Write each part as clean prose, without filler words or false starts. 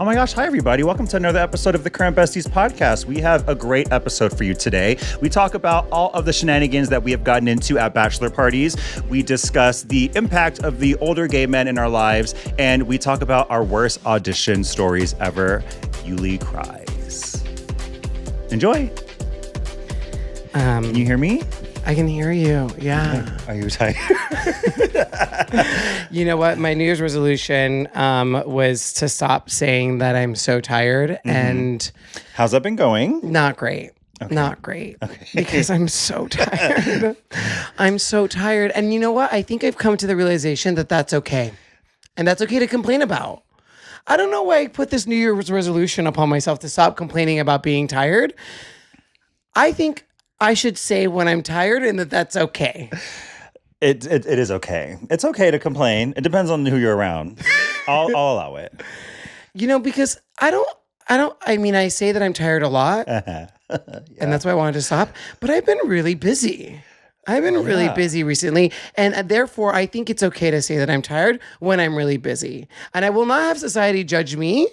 Oh my gosh, hi everybody. Welcome to another episode of the Current Besties podcast. We have a great episode for you today. We talk about all of the shenanigans that we have gotten into at bachelor parties. We discuss the impact of the older gay men in our lives, and we talk about our worst audition stories ever. Yuli cries. Enjoy. Can you hear me? I can hear you. Yeah. Are you tired? You know what? My New Year's resolution was to stop saying that I'm so tired, and How's that been going? not great. Okay. Not great. Okay. Because I'm so tired. I'm so tired. And you know what? I think I've come to the realization that that's okay. And that's okay to complain about. I don't know why I put this New Year's resolution upon myself to stop complaining about being tired. I think I should say when I'm tired and that's okay. It is okay. It's okay to complain. It depends on who you're around. I'll allow it. You know, because I say that I'm tired a lot, Yeah. and that's why I wanted to stop, but I've been really busy. I've been really busy recently, and therefore I think it's okay to say that I'm tired when I'm really busy. And I will not have society judge me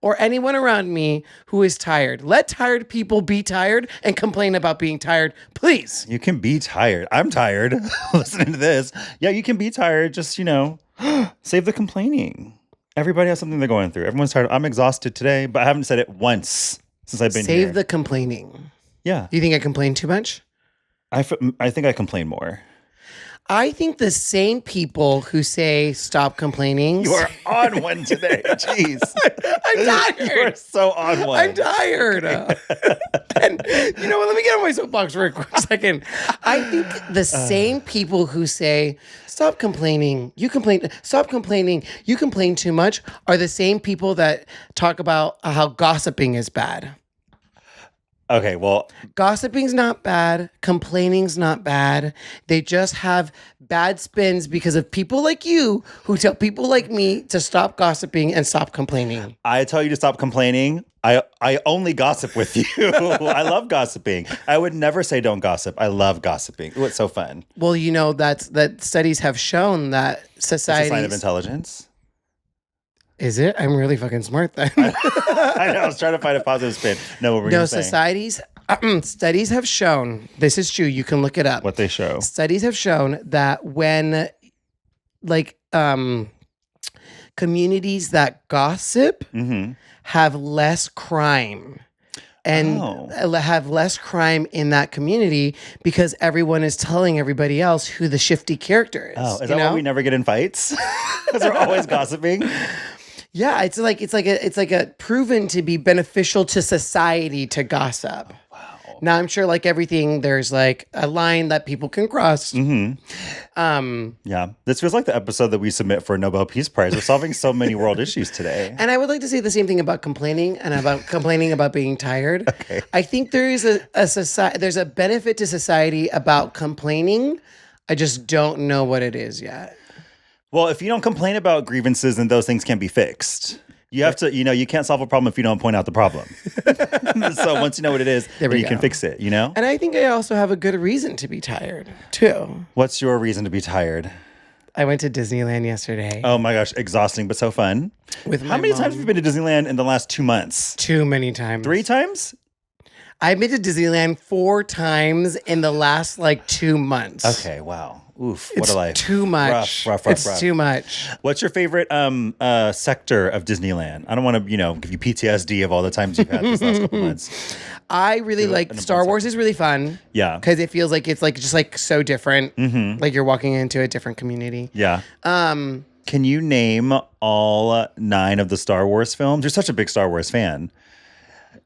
or anyone around me who is tired. Let tired people be tired and complain about being tired, please. You can be tired. I'm tired listening to this. Yeah, you can be tired. Just, save the complaining. Everybody has something they're going through. Everyone's tired. I'm exhausted today, but I haven't said it once since I've been here. Save the complaining. Yeah. Do you think I complain too much? I think I complain more. I think the same people who say stop complaining. You are on one today. Jeez. I'm tired. You are so on one. I'm tired. And you know what? Let me get on my soapbox for a quick second. I think the same people who say stop complaining, you complain, stop complaining, you complain too much, are the same people that talk about how gossiping is bad. Okay, well, Gossiping's not bad. Complaining's not bad. They just have bad spins because of people like you who tell people like me to stop gossiping and stop complaining. I tell you to stop complaining. I only gossip with you. I love gossiping. I would never say don't gossip. I love gossiping. Ooh, it's so fun. Well, you know, that studies have shown that society. It's a sign of intelligence. Is it? I'm really fucking smart then. I know. I was trying to find a positive spin. No, what were you saying? Studies have shown, this is true, you can look it up. What they show. Studies have shown that when, communities that gossip have less crime. And have less crime in that community because everyone is telling everybody else who the shifty character is. Oh, is that why we never get in fights? Because we're always gossiping. Yeah, it's like a proven to be beneficial to society to gossip. Wow. Now I'm sure like everything, there's like a line that people can cross. Yeah, this feels like the episode that we submit for a Nobel Peace Prize. We're solving so many world issues today. And I would like to say the same thing about complaining and about complaining about being tired. Okay. I think there is there's a benefit to society about complaining. I just don't know what it is yet. Well, if you don't complain about grievances, then those things can't be fixed. You have to, you can't solve a problem if you don't point out the problem. So once you know what it is, then you can fix it, And I think I also have a good reason to be tired, too. What's your reason to be tired? I went to Disneyland yesterday. Oh my gosh, exhausting, but so fun. How many times have you been to Disneyland in the last 2 months? Too many times. 3 times? I've been to Disneyland 4 times in the last 2 months. Okay, wow. Oof, what a life. Too much. Rough. It's too much. What's your favorite sector of Disneyland? I don't want to, give you PTSD of all the times you've had this last couple months. I really like Star Wars is really fun. Yeah. Because it feels like it's just so different. Like you're walking into a different community. Yeah. Can you name all 9 of the Star Wars films? You're such a big Star Wars fan.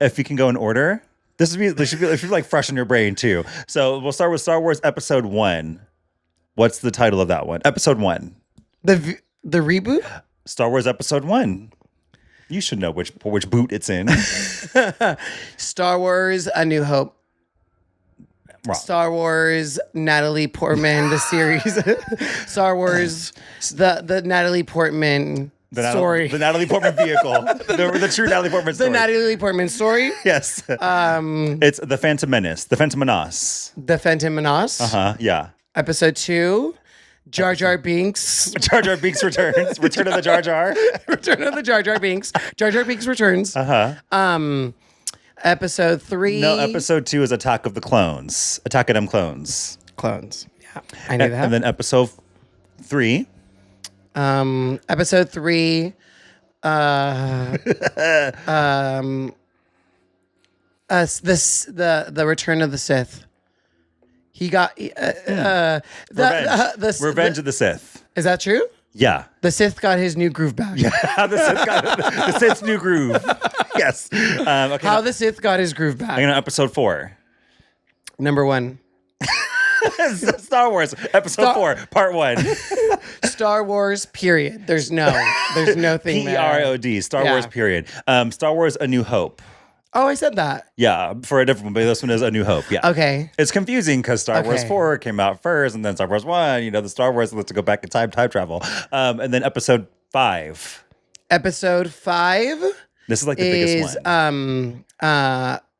If you can go in order, this should be like fresh in your brain too. So we'll start with Star Wars Episode 1. What's the title of that one? Episode 1. The reboot? Star Wars Episode 1. You should know which boot it's in. Star Wars A New Hope. Wrong. Star Wars Natalie Portman, the series. Star Wars, the Natalie Portman story. The Natalie Portman vehicle. the true Natalie Portman story. The Natalie Portman story? Yes. It's The Phantom Menace. The Phantom Menace. The Phantom Menace? Yeah. Episode 2, Jar Jar Binks. Jar Jar Binks returns. Return of the Jar Jar. Return of the Jar Jar Binks. Jar Jar Binks returns. Episode 3. No, episode 2 is Attack of the Clones. Attack of them clones. Clones. Yeah, I knew that. And then episode 3. Episode 3. The Return of the Sith. He got Revenge of the Sith. Is that true? Yeah. The Sith got his new groove back. How the Sith got the Sith's new groove. Yes. Okay, How the Sith got his groove back. I'm gonna episode 4. Number 1. Star Wars episode 4 part 1. Star Wars period. There's no thing there. PEROD Star Wars period. Star Wars A New Hope. Oh, I said that. Yeah, for a different one, but this one is A New Hope. Yeah. Okay. It's confusing because Star Wars Okay. 4 came out first, and then Star Wars 1. The Star Wars let's go back in time travel. And then episode 5. Episode 5 This is like the biggest one.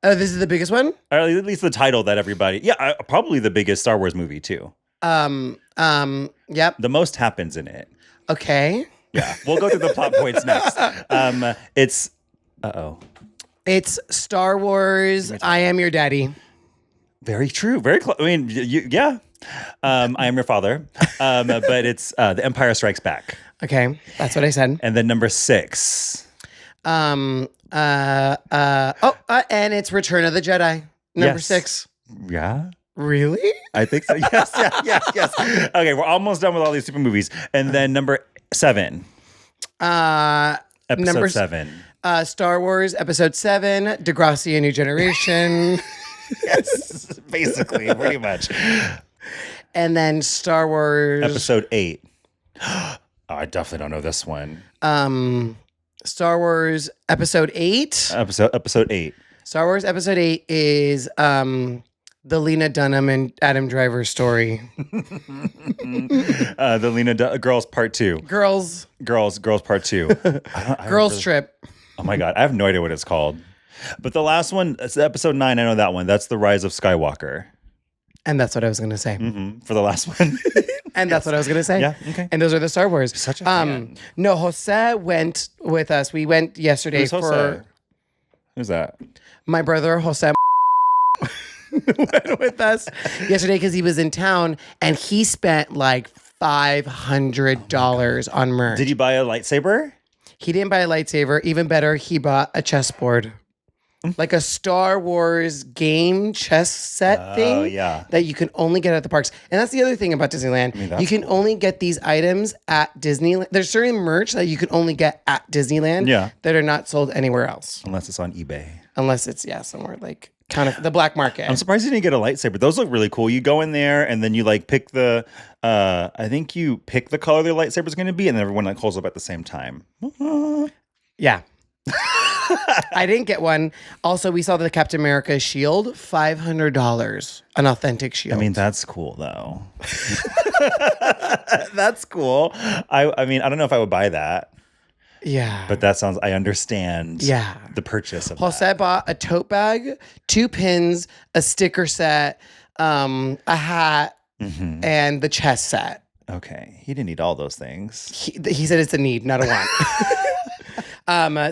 this is the biggest one? Or at least the title that everybody. Yeah, probably the biggest Star Wars movie too. Yep. The most happens in it. Okay. Yeah, we'll go through the plot points next. It's It's Star Wars I Am Your Daddy. very true. Very close. I mean, yeah. I Am Your Father. But it's The Empire Strikes Back. Okay, that's what I said. And then number 6. And it's Return of the Jedi. Number Yes. 6. Yeah. Really? I think so. Yes, yes. Okay, we're almost done with all these super movies. And then number 7. Episode 7. Star Wars Episode 7, Degrassi: A New Generation. Yes, basically, pretty much. And then Star Wars Episode 8. Oh, I definitely don't know this one. Star Wars Episode 8. Episode 8. Star Wars Episode 8 is the Lena Dunham and Adam Driver story. The Lena Girls Part 2. Girls Part 2. Girls Trip. Oh my God, I have no idea what it's called. But the last one, it's episode 9. I know that one. That's The Rise of Skywalker. And that's what I was going to say. For the last one. And that's what I was going to say. Yeah, okay. And those are the Star Wars. Such a fan. No, Jose went with us. We went yesterday Who's Jose? Who's that? My brother, Jose went with us yesterday because he was in town and he spent like $500 on merch. Did you buy a lightsaber? He didn't buy a lightsaber. Even better, he bought a chessboard. Like a Star Wars game chess set thing that you can only get at the parks. And that's the other thing about Disneyland. You can only get these items at Disneyland. There's certain merch that you can only get at Disneyland that are not sold anywhere else. Unless it's on eBay. Unless it's, somewhere like kind of the black market. I'm surprised you didn't get a lightsaber. Those look really cool. You go in there and then you like pick the, I think you pick the color the lightsaber is going to be, and then everyone like holds up at the same time. Yeah. I didn't get one. Also, we saw the Captain America shield, $500, an authentic shield. I mean, that's cool though. That's cool. I mean, I don't know if I would buy that. Yeah. But that sounds, I understand the purchase of Jose bought a tote bag, 2 pins, a sticker set, a hat, and the chess set. Okay. He didn't need all those things. He said it's a need, not a want.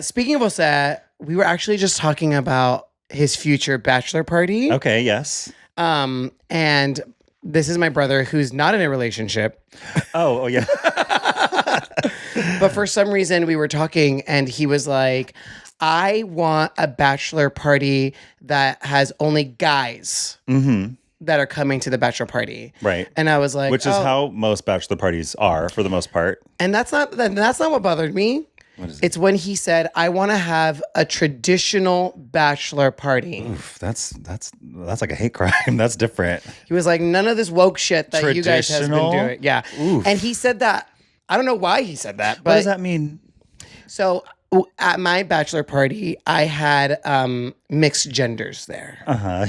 Speaking of Jose, we were actually just talking about his future bachelor party. Okay, yes. And this is my brother who's not in a relationship. Oh yeah. But for some reason we were talking and he was like, I want a bachelor party that has only guys that are coming to the bachelor party. Right. And I was like, which is how most bachelor parties are for the most part. And that's not what bothered me. What is it? It's when he said, I want to have a traditional bachelor party. Oof, that's like a hate crime. That's different. He was like, none of this woke shit that you guys has been Traditional? doing. Yeah. Oof. And he said that. I don't know why he said that. But What does that mean? So at my bachelor party, I had mixed genders there. Yeah.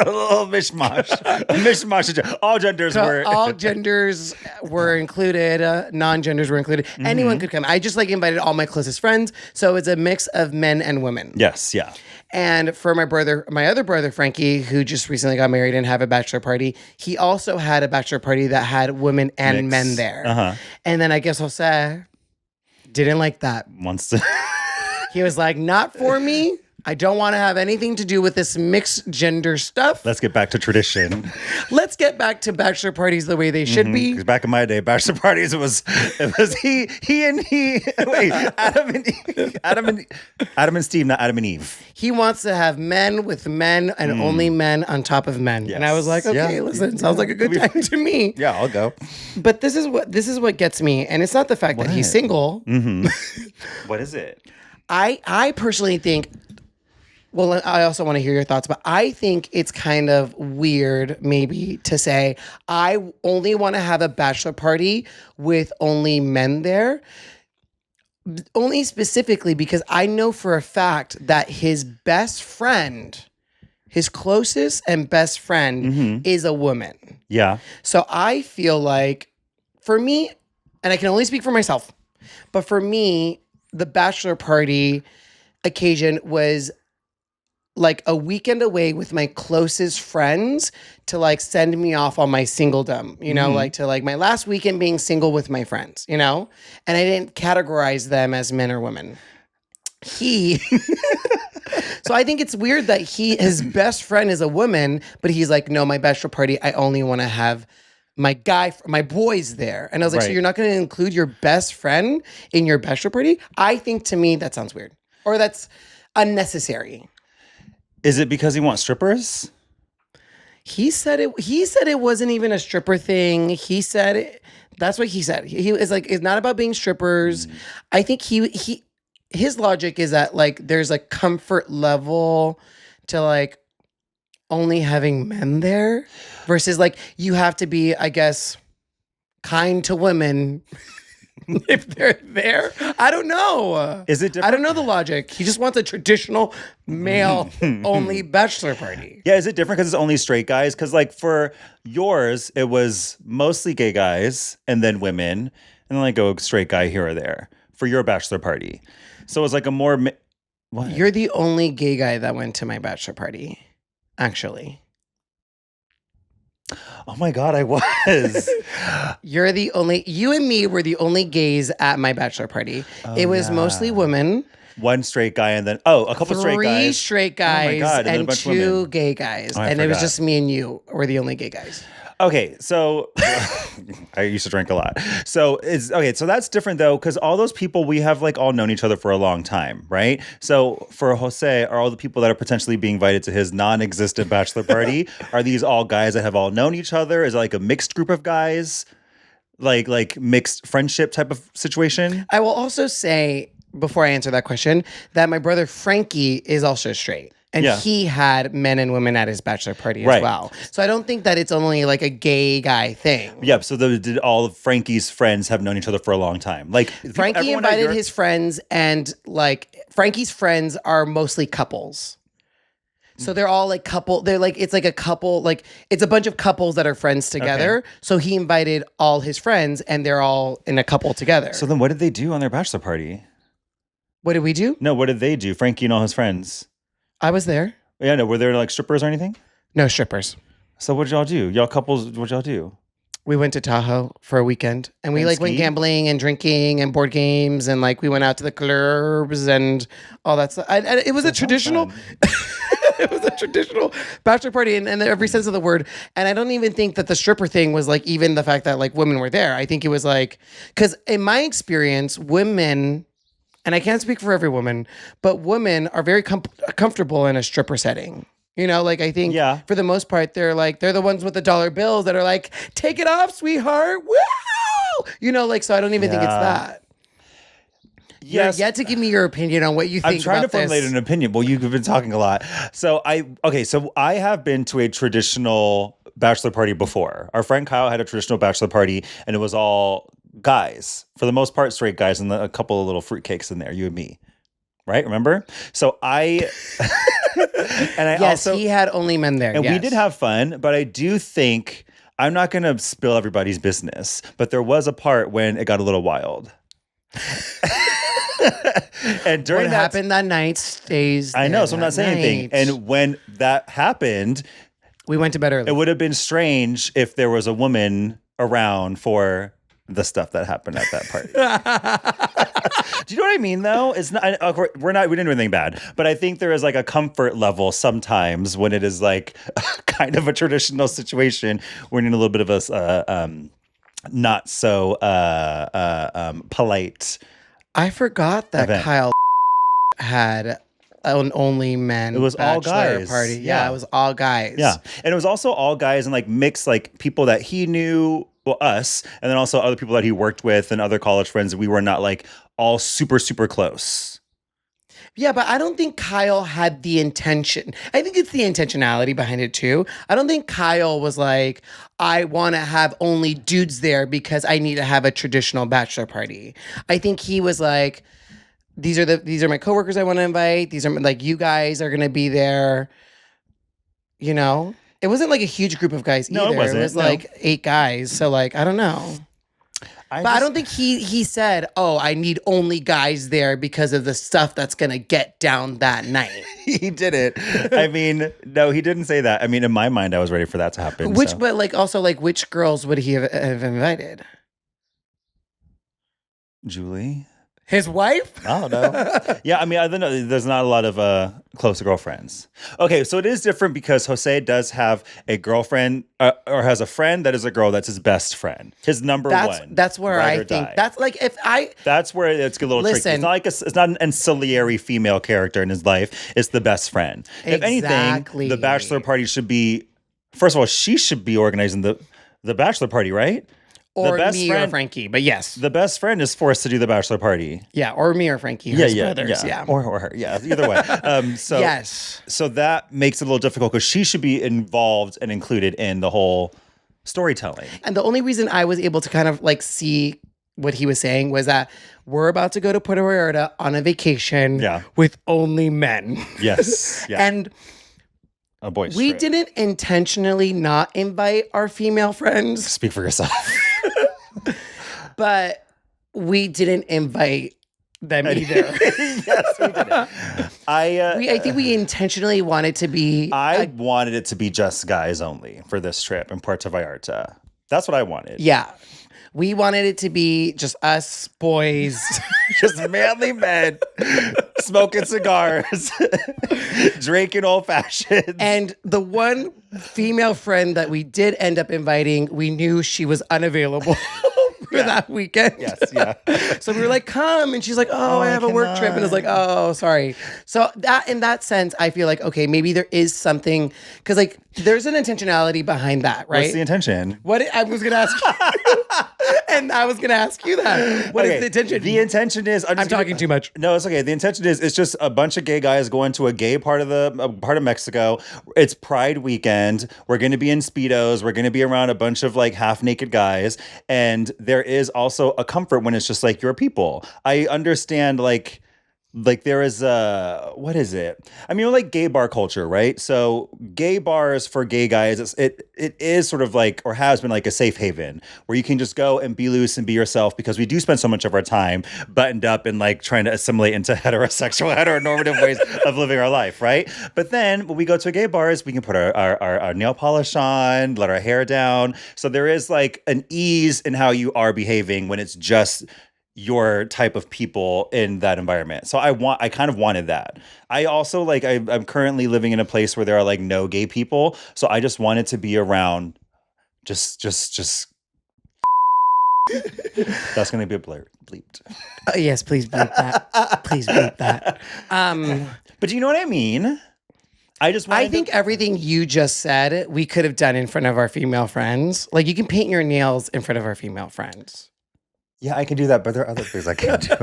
A little mishmash. Mishmash. All genders So were. all genders were included. Non-genders were included. Anyone could come. I just like invited all my closest friends. So it's a mix of men and women. Yes, yeah. And for my other brother, Frankie, who just recently got married and have a bachelor party, he also had a bachelor party that had women and men there. And then I guess Jose didn't like that. Wants to. He was like, not for me. I don't want to have anything to do with this mixed gender stuff. Let's get back to tradition. Let's get back to bachelor parties the way they should be. Because back in my day, bachelor parties, it was he and he. Wait, Adam and Steve, not Adam and Eve. He wants to have men with men and only men on top of men. Yes. And I was like, okay, listen, sounds like a good time to me. Yeah, I'll go. But this is what gets me, and it's not the fact that he's single. What is it? I personally think. Well, I also want to hear your thoughts, but I think it's kind of weird maybe to say, I only want to have a bachelor party with only men there. Only specifically because I know for a fact that his best friend, his closest and best friend is a woman. Yeah. So I feel like for me, and I can only speak for myself, but for me, the bachelor party occasion was like a weekend away with my closest friends to like send me off on my singledom, you know, like to like my last weekend being single with my friends, you know, and I didn't categorize them as men or women. So I think it's weird that his best friend is a woman, but he's like, no, my bachelor party, I only want to have my boys there. And I was like, so you're not going to include your best friend in your bachelor party? I think to me, that sounds weird or that's unnecessary. Is it because he wants strippers? He said it wasn't even a stripper thing. He said it. That's what he said. He was like, it's not about being strippers. I think his logic is that like there's a comfort level to like only having men there versus like you have to be, I guess, kind to women. If they're there, I don't know. Is it different? I don't know the logic. He just wants a traditional male-only bachelor party. Yeah, is it different because it's only straight guys? Because like for yours, it was mostly gay guys and then women, and then like a straight guy here or there for your bachelor party. So it was like a more... What? You're the only gay guy that went to my bachelor party, actually. Oh my God, I was. You and me were the only gays at my bachelor party. It was mostly women. One straight guy and then, a couple straight guys. 3 straight guys oh my God, and 2 gay guys. Oh, and it was just me and you were the only gay guys. Okay, so I used to drink a lot. So so that's different though, because all those people we have like all known each other for a long time, right? So for Jose, are all the people that are potentially being invited to his non-existent bachelor party, are these all guys that have all known each other? Is it like a mixed group of guys? Like mixed friendship type of situation? I will also say, before I answer that question, that my brother Frankie is also straight. And he had men and women at his bachelor party as well. So I don't think that it's only like a gay guy thing. Yep. So did all of Frankie's friends have known each other for a long time? Like Frankie invited his friends, and like Frankie's friends are mostly couples. So they're all like couple. They're like, it's like a couple, like it's a bunch of couples that are friends together. Okay. So he invited all his friends and they're all in a couple together. So then what did they do on their bachelor party? What did we do? No, what did they do? Frankie and all his friends. I was there. Yeah, no. Were there like strippers or anything? No strippers. So what did y'all do? Y'all couples, what did y'all do? We went to Tahoe for a weekend and we went gambling and drinking and board games and like we went out to the clubs and all that stuff. And it was a traditional, it was a traditional bachelor party in every sense of the word. And I don't even think that the stripper thing was like even the fact that like women were there. I think it was like, because in my experience, women, and I can't speak for every woman, but women are very comfortable in a stripper setting. You know, like I think for the most part, they're the ones with the dollar bills that are like, take it off, sweetheart. Woo! You know, like, so I don't even think it's that. Yes. You're yet to give me your opinion on what you think. I'm trying about to formulate an opinion. Well, you've been talking a lot. So I have been to a traditional bachelor party before. Our friend Kyle had a traditional bachelor party and it was all guys, for the most part, straight guys, and a couple of little fruitcakes in there, you and me. Right? Remember? So and he had only men there. And we did have fun, but I do think, I'm not going to spill everybody's business, but there was a part when it got a little wild. And during what happened that night stays. I know, so I'm not saying anything. night. And when that happened, We went to bed early. it would have been strange if there was a woman around for the stuff that happened at that party. Do you know what I mean, though? It's not. We didn't do anything bad, but I think there is like a comfort level sometimes when it is like kind of a traditional situation. We're in a little bit of a not so polite. I forgot that event. Kyle had an only men. It was all bachelor guys. party. Yeah. It was all guys. Yeah, and it was also all guys and like mixed like people that he knew, well, us, and then also other people that he worked with and other college friends. We were not like all super close. Yeah, but I don't think Kyle had the intention. I think it's the intentionality behind it too. I don't think Kyle was like, I want to have only dudes there because I need to have a traditional bachelor party. I think he was like, these are my coworkers I want to invite. These are like, you guys are going to be there. You know, it wasn't like a huge group of guys either. No, it wasn't. It was like 8 guys. So like, I don't know. I don't think he said, oh, I need only guys there because of the stuff that's going to get down that night. He didn't. I mean, no, he didn't say that. I mean, in my mind, I was ready for that to happen. But like also like which girls would he have invited? Julie? His wife? I don't know. Yeah, I mean, I don't know. There's not a lot of close girlfriends. Okay, so it is different because Jose does have a girlfriend or has a friend that is a girl that's his best friend. His number one. That's where ride I or think die. that's like That's where it's a little tricky. It's not like it's not an ancillary female character in his life. It's the best friend. If anything, the bachelor party should be, first of all, she should be organizing the bachelor party, right? or me or Frankie, but yes. The best friend is forced to do the bachelor party. Yeah, or me or Frankie, his brothers. Yeah. Or her. Yeah, either way. So yes. So that makes it a little difficult because she should be involved and included in the whole storytelling. And the only reason I was able to kind of like see what he was saying was that we're about to go to Puerto Vallarta on a vacation with only men. Yes. Yeah. And a boy's we trip. didn't intentionally not invite our female friends. Speak for yourself. But we didn't invite them either. Yes, we didn't. I think we intentionally wanted to be. I wanted it to be just guys only for this trip in Puerto Vallarta. That's what I wanted. Yeah. We wanted it to be just us boys. Just manly men smoking cigars, drinking old fashions. And the one female friend that we did end up inviting, we knew she was unavailable for that weekend. Yes, yeah. So we were like, come. And she's like, oh, I have a work trip. And it's like, oh, sorry. So that in that sense, I feel like, okay, maybe there is something, because like there's an intentionality behind that, right? What's the intention? What I was going to ask you. And I was going to ask you that. What is the intention? The intention is I'm talking too much. No, it's okay. The intention is it's just a bunch of gay guys going to a gay part of Mexico. It's Pride weekend. We're going to be in Speedos. We're going to be around a bunch of like half naked guys. And there is also a comfort when it's just like your people. I understand like there is what is it? I mean, like gay bar culture, right? So gay bars for gay guys, it is sort of like, or has been like a safe haven where you can just go and be loose and be yourself, because we do spend so much of our time buttoned up and like trying to assimilate into heteronormative ways of living our life, right? But then when we go to gay bars, we can put our nail polish on, let our hair down. So there is like an ease in how you are behaving when it's just your type of people in that environment. So I kind of wanted that. I also like, I'm currently living in a place where there are like no gay people. So I just wanted to be around just that's going to be bleeped. Yes, please bleep that. Please bleep that. But do you know what I mean? I think everything you just said, we could have done in front of our female friends. Like you can paint your nails in front of our female friends. Yeah, I can do that, but there are other things I can't do.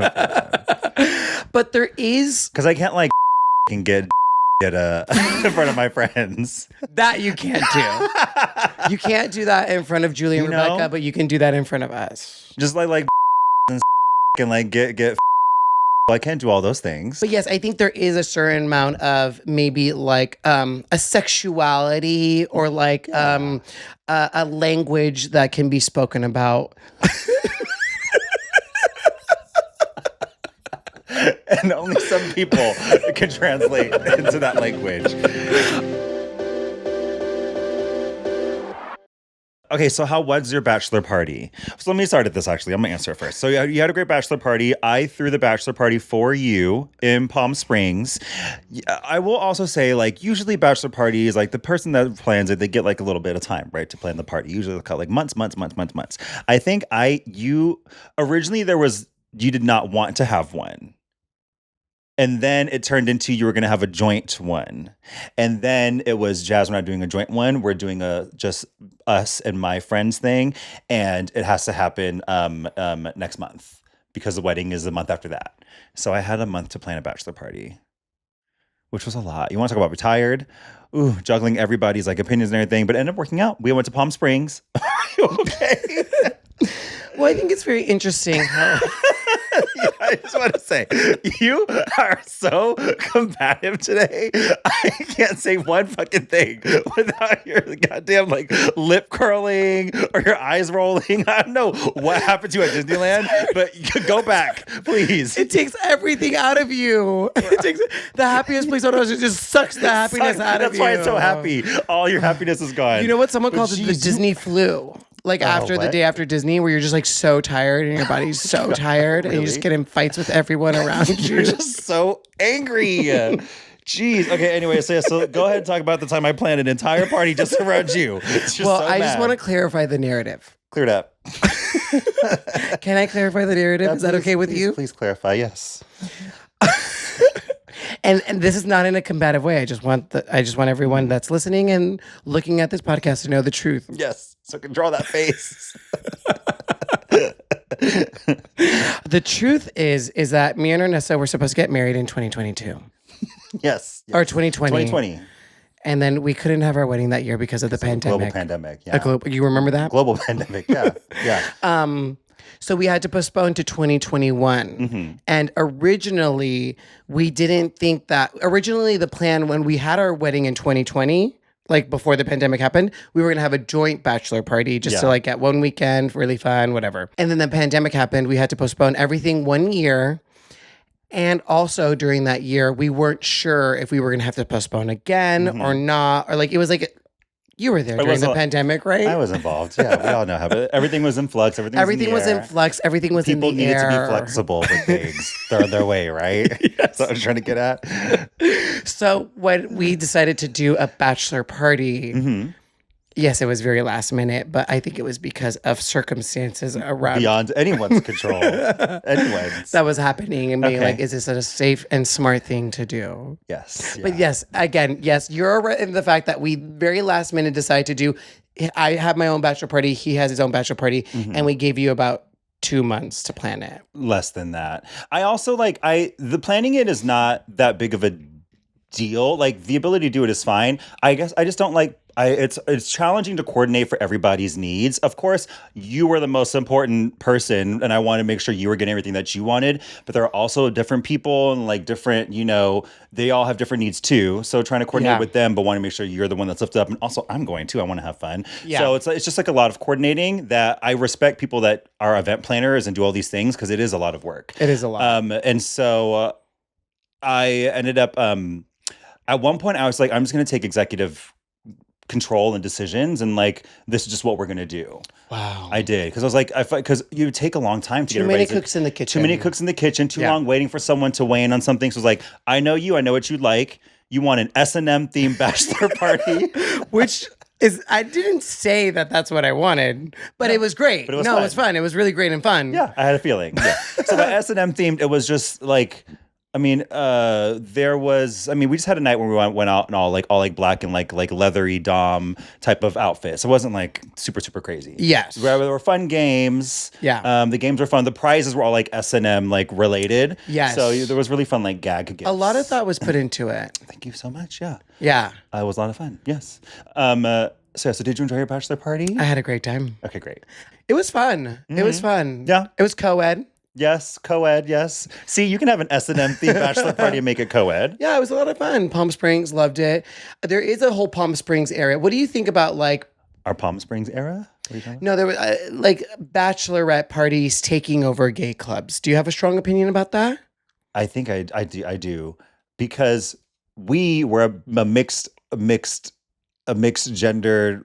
But there is... Because I can't like and get in front of my friends. That you can't do. You can't do that in front of Julie and Rebecca, but you can do that in front of us. Just like and like get I can't do all those things. But yes, I think there is a certain amount of maybe like a sexuality or like a language that can be spoken about. and only some people can translate into that language. Okay, so how was your bachelor party? So let me start at this, actually. I'm going to answer it first. So you had a great bachelor party. I threw the bachelor party for you in Palm Springs. I will also say, like, usually bachelor parties, like, the person that plans it, they get, like, a little bit of time, right, to plan the party. Usually they'll cut, like, months. I think originally you did not want to have one. And then it turned into you were going to have a joint one. And then it was, Jazz, we're not doing a joint one. We're doing a just us and my friends thing. And it has to happen next month because the wedding is the month after that. So I had a month to plan a bachelor party, which was a lot. You want to talk about retired? Ooh, juggling everybody's like opinions and everything, but it ended up working out. We went to Palm Springs. Okay. Well, I think it's very interesting how... I just want to say, you are so combative today. I can't say one fucking thing without your goddamn like lip curling or your eyes rolling. I don't know what happened to you at Disneyland, but go back, please. It takes everything out of you. It takes the happiest place on earth. It just sucks the happiness out of you. That's why it's so happy. All your happiness is gone. You know what someone calls it? The Disney flu. Like after the day after Disney, where you're just like so tired and your body's so tired, and you just get in fights with everyone around you. You're just so angry. Jeez. Okay. Anyway, so go ahead and talk about the time I planned an entire party just around you. I just want to clarify the narrative. Clear it up. Can I clarify the narrative? Is that okay with you? Please clarify. Yes. And this is not in a combative way. I just want everyone that's listening and looking at this podcast to know the truth. Yes. So I can draw that face. The truth is that me and Ernesto were supposed to get married in 2022. Yes. Or 2020. 2020. And then we couldn't have our wedding that year because of the pandemic. Global pandemic, yeah. You remember that? Global pandemic, yeah. Yeah. So we had to postpone to 2021. Mm-hmm. And originally, we didn't think that... Originally, the plan when we had our wedding in 2020... like before the pandemic happened, we were going to have a joint bachelor party just to like get one weekend, really fun, whatever. And then the pandemic happened. We had to postpone everything 1 year. And also during that year, we weren't sure if we were going to have to postpone again or not. Or like, it was like, you were there during the pandemic, right? I was involved. Yeah, we all know how. Everything was in flux. Everything was in flux. Everything was People in the air. People needed to be flexible with things. Throw their way, right? Yes. That's what I was trying to get at. So when we decided to do a bachelor party, yes, it was very last minute, but I think it was because of circumstances around beyond anyone's control. Anyone's that was happening, and being like, "Is this a safe and smart thing to do?" Yes, but yes, you're right in the fact that we very last minute decided to do. I have my own bachelor party. He has his own bachelor party, and we gave you about 2 months to plan it. Less than that. I also the planning it is not that big of a deal. Like the ability to do it is fine. I guess I just don't like. It's challenging to coordinate for everybody's needs. Of course, you were the most important person, and I want to make sure you were getting everything that you wanted. But there are also different people and like different, they all have different needs too. So trying to coordinate with them, but want to make sure you're the one that's lifted up. And also, I'm going to. I want to have fun. Yeah. So it's just like a lot of coordinating that I respect people that are event planners and do all these things because it is a lot of work. It is a lot. And so I ended up at one point I was like, I'm just going to take executive control and decisions, and like this is just what we're gonna do. Wow, I did because I was like, because you take a long time to get everybody. Too many cooks in the kitchen. Too many cooks in the kitchen. Too long waiting for someone to weigh in on something. So I was like, I know you. I know what you'd like. You want an S&M themed bachelor party, which is I didn't say that that's what I wanted, but it was great. But it was fun. It was really great and fun. Yeah, I had a feeling. Yeah. So by S&M themed, it was just like. we just had a night when we went out in all black and like leathery dom type of outfits. It wasn't like super, super crazy. Yes. There were fun games. Yeah. The games were fun. The prizes were all like S&M like related. Yes. So there was really fun like gag gifts. A lot of thought was put into it. Thank you so much. Yeah. Yeah. It was a lot of fun. Yes. So did you enjoy your bachelor party? I had a great time. Okay, great. It was fun. Mm-hmm. It was fun. Yeah. It was co-ed. Yes, co-ed, yes. See, you can have an S&M themed bachelor party and make it co-ed. Yeah, it was a lot of fun. Palm Springs, loved it. There is a whole Palm Springs area. What do you think about like... Our Palm Springs era? What are you talking about? No, there were like bachelorette parties taking over gay clubs. Do you have a strong opinion about that? I think I do because we were a mixed gender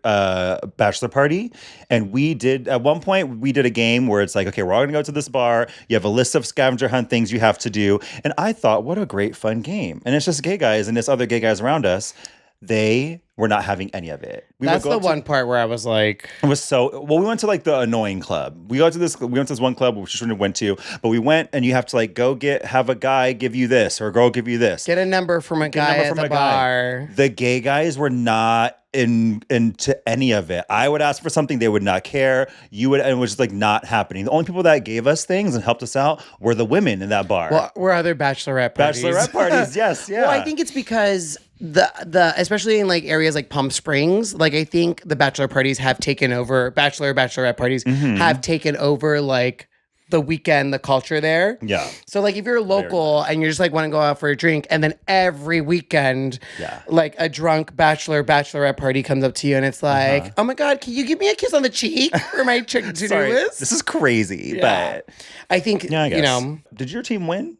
bachelor party, and we did at one point we did a game where it's like, okay, we're all gonna go to this bar. You have a list of scavenger hunt things you have to do, and I thought, what a great fun game. And it's just gay guys and it's other gay guys around us. They were not having any of it. That's the one part where I was like, it was so well. We went to like the annoying club. We went to this one club which we shouldn't have went to, but we went and you have to like have a guy give you this or a girl give you this. get a number from a guy at the bar. The gay guys were not into any of it. I would ask for something, they would not care. You would, and it was just like not happening. The only people that gave us things and helped us out were the women in that bar. Well, were other bachelorette parties. Bachelorette parties, yes, yeah. Well, I think it's because the especially in like areas like Palm Springs, like I think the bachelorette parties have taken over. Bachelorette parties have taken over like the weekend, the culture there. Yeah. So like if you're local and you just like want to go out for a drink, and then every weekend, like a drunk bachelorette party comes up to you and it's like, oh my God, can you give me a kiss on the cheek for my to-do list? This is crazy, but I think, I guess. you know. Did your team win?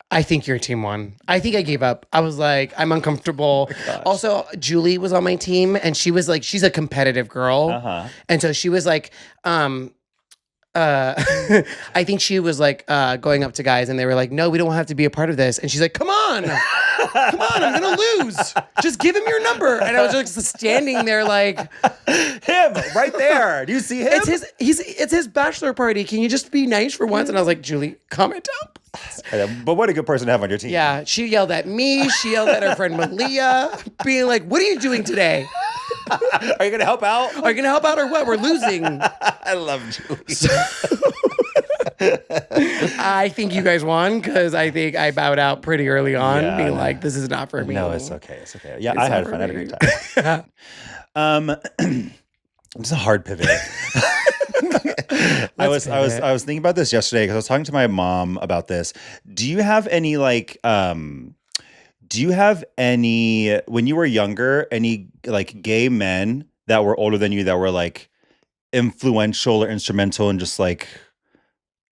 I think your team won. I think I gave up. I was like, I'm uncomfortable. Also, Julie was on my team and she was like, she's a competitive girl. And so she was like, I think she was like going up to guys and they were like, no, we don't have to be a part of this. And she's like, come on, I'm gonna lose. Just give him your number. And I was like standing there like, him right there. Do you see him? It's his bachelor party. Can you just be nice for once? And I was like, Julie, calm it down. But what a good person to have on your team. Yeah, she yelled at me. She yelled at her friend Malia, being like, what are you doing today? Are you going to help out? Are you going to help out or what? We're losing. I love Julie. I think you guys won because I think I bowed out pretty early on, being like, this is not for me. No, it's okay. It's okay. Yeah, I had fun. I had a great time. It's a hard pivot. I was thinking about this yesterday because I was talking to my mom about this. Do you have any when you were younger, any like gay men that were older than you that were like influential or instrumental in just like,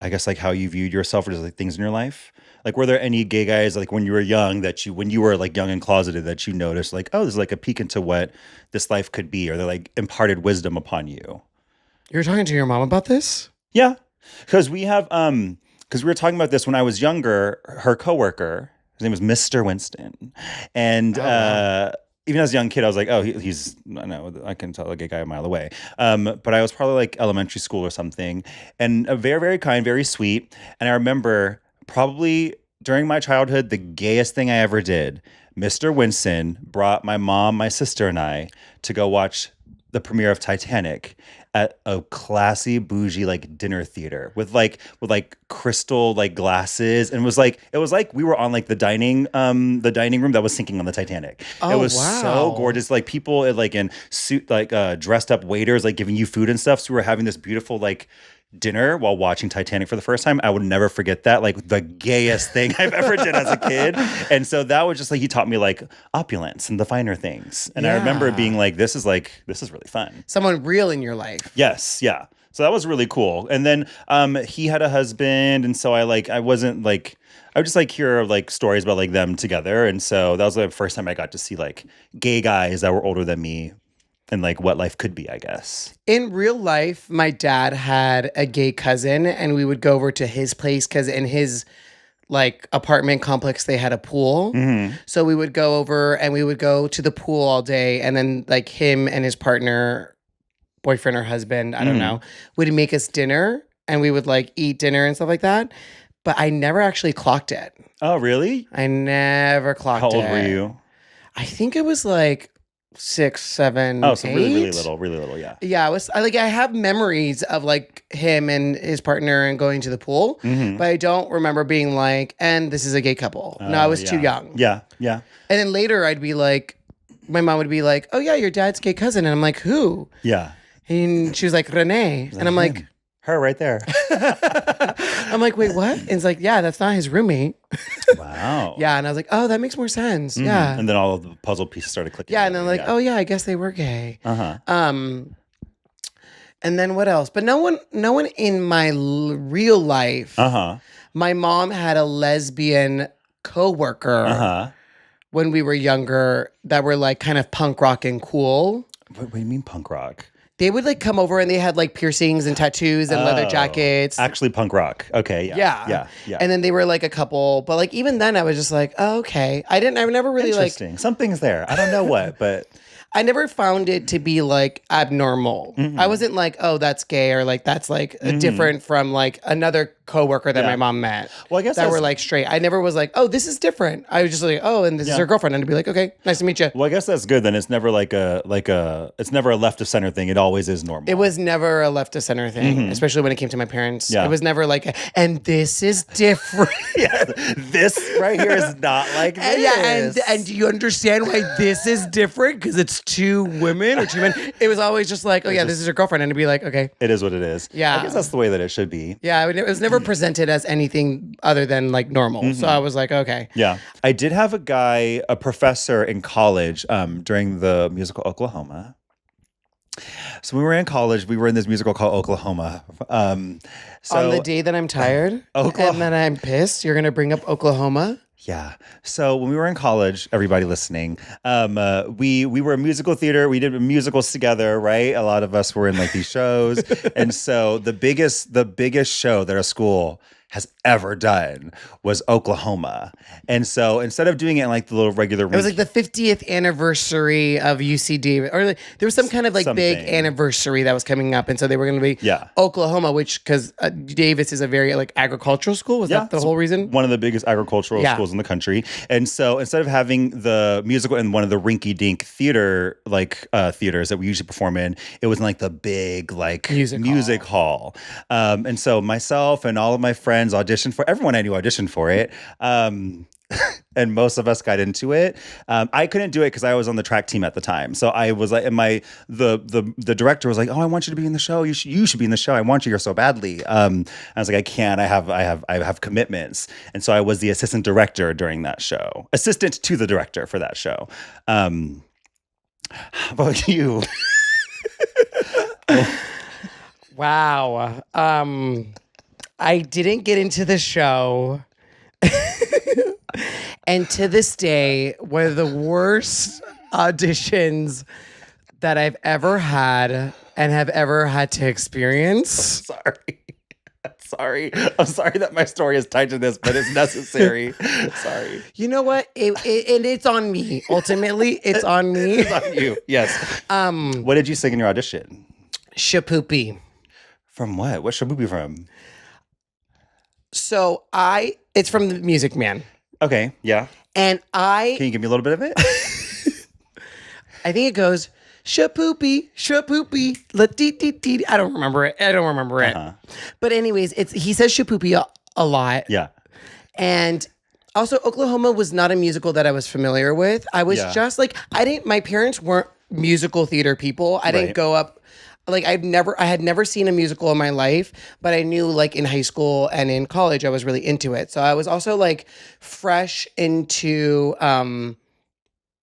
I guess like how you viewed yourself or just like things in your life? Like, were there any gay guys like when you were young when you were like young and closeted that you noticed like, oh, there's like a peek into what this life could be, or they like imparted wisdom upon you? You were talking to your mom about this? Yeah, because we were talking about this when I was younger. Her coworker, his name was Mr. Winston, and even as a young kid, I was like, oh, he's I know I can tell a gay guy a mile away. But I was probably like elementary school or something, and very, very kind, very sweet. And I remember probably during my childhood, the gayest thing I ever did. Mr. Winston brought my mom, my sister, and I to go watch the premiere of Titanic at a classy bougie like dinner theater with crystal like glasses, and it was like we were on like the dining room that was sinking on the Titanic. It was so gorgeous, like people like in suit like dressed up waiters like giving you food and stuff. So we were having this beautiful like dinner while watching Titanic for the first time. I would never forget that. Like the gayest thing I've ever did as a kid. And so that was just like, he taught me like opulence and the finer things. And I remember being like, this is really fun. Someone real in your life. Yes. Yeah. So that was really cool. And then he had a husband. And so I would just like hear like stories about like them together. And so that was the first time I got to see like gay guys that were older than me and like what life could be, I guess. In real life, my dad had a gay cousin and we would go over to his place because in his like apartment complex, they had a pool. Mm-hmm. So we would go over and we would go to the pool all day. And then like him and his partner, boyfriend or husband, I don't know, would make us dinner and we would like eat dinner and stuff like that. But I never actually clocked it. Oh, really? I never clocked it. How old were you? I think it was like 6, 7, oh, so 8. really little, yeah. Yeah, I have memories of like him and his partner and going to the pool, but I don't remember being like, and this is a gay couple. No, I was too young. Yeah. And then later I'd be like, my mom would be like, oh yeah, your dad's gay cousin. And I'm like, who? Yeah. And she was like, Renee. And I'm like, her right there. I'm like, wait, what? And it's like, yeah, that's not his roommate. Wow. Yeah. And I was like, oh, that makes more sense. Yeah. And then all of the puzzle pieces started clicking. Yeah. And then like, oh yeah, I guess they were gay. Uh-huh. And then what else? But no one in my real life My mom had a lesbian coworker when we were younger that were like kind of punk rock and cool. What do you mean punk rock? They would like come over and they had like piercings and tattoos and leather jackets. Actually punk rock. Okay, yeah. And then they were like a couple, but like even then I was just like, oh, okay. I've never really Interesting. Something's there. I don't know what, but I never found it to be like abnormal. I wasn't like, oh, that's gay or like that's like different from like another coworker that my mom met. Well, I guess that were like straight. I never was like, oh, this is different. I was just like, oh, and this is her girlfriend, and I'd be like, okay, nice to meet you. Well, I guess that's good then. It's never it's never a left of center thing. It always is normal. It was never a left of center thing, especially when it came to my parents. Yeah. It was never like, and this is different. This right here is not like this. Yeah, and do you understand why this is different? Because it's two women or two men. It was always just like, oh yeah, this is her girlfriend, and it'd be like, okay, it is what it is. Yeah, I guess that's the way that it should be. Yeah, it was never presented as anything other than like normal. So I was like, okay. Yeah, I did have a professor in college during the musical Oklahoma. So we were in college. We were in this musical called Oklahoma. On the day that I'm tired and then I'm pissed, you're gonna bring up Oklahoma. Yeah. So when we were in college, everybody listening, we were a musical theater. We did musicals together, right? A lot of us were in like these shows. And so the biggest show that our school has ever done was Oklahoma. And so instead of doing it in like the little regular it was like the 50th anniversary of UCD, or like, there was some kind of like big anniversary that was coming up, and so they were going to be Oklahoma, which because Davis is a very like agricultural school. Was that the whole reason? One of the biggest agricultural schools in the country. And so instead of having the musical in one of the rinky-dink theater theaters that we usually perform in, it was in like the big like music hall. And so myself and all of my friends auditioned for, everyone I knew auditioned for it. And most of us got into it. I couldn't do it because I was on the track team at the time. So I was like, and the director was like, "Oh, I want you to be in the show. You should be in the show. I want you here so badly." I was like, "I can't. I have commitments." And so I was the assistant director during that show, assistant to the director for that show. How about you? Wow. I didn't get into the show. And to this day, one of the worst auditions that I've ever had and have ever had to experience. I'm sorry that my story is tied to this, but it's necessary. Sorry. You know what? It's on me. Ultimately, it's on me. It's on you. Yes. What did you sing in your audition? Shapoopy. From what? What's Shapoopy from? So it's from the Music Man. Okay, yeah. And Can you give me a little bit of it? I think it goes, shapoopy, la dee dee dee. I don't remember it. But anyways, he says shapoopy a lot. Yeah. And also Oklahoma was not a musical that I was familiar with. I was just like, my parents weren't musical theater people. I didn't go up. Like I had never seen a musical in my life, but I knew like in high school and in college I was really into it. So I was also like fresh into